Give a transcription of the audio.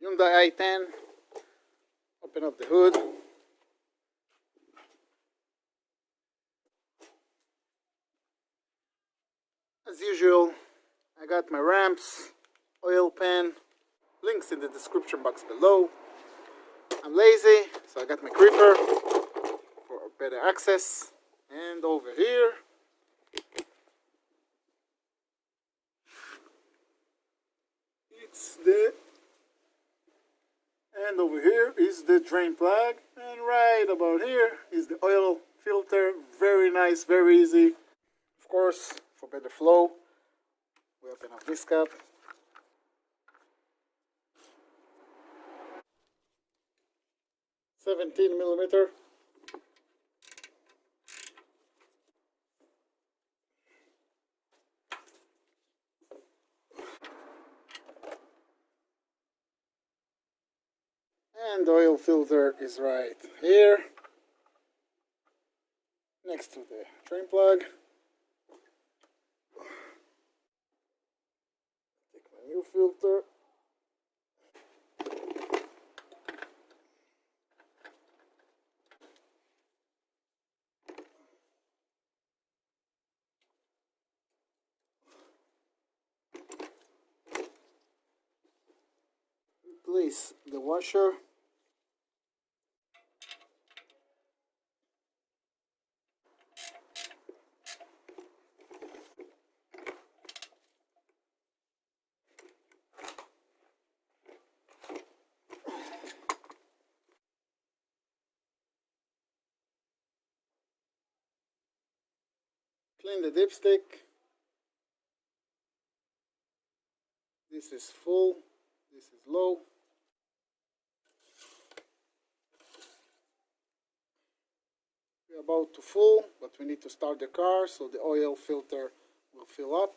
Hyundai i10. Open up the hood. As usual, I got my ramps, oil pan, links in the description box below. I'm lazy, so I got my creeper for better access. And over here, and over here is the drain plug, and right about here is the oil filter. Very nice, very easy. Of course, for better flow, we open up this cap. $17mm. And the oil filter is right here, next to the drain plug. Take my new filter. Replace the washer. Clean the dipstick. This is full, this is low. We're about to full, but we need to start the car so the oil filter will fill up.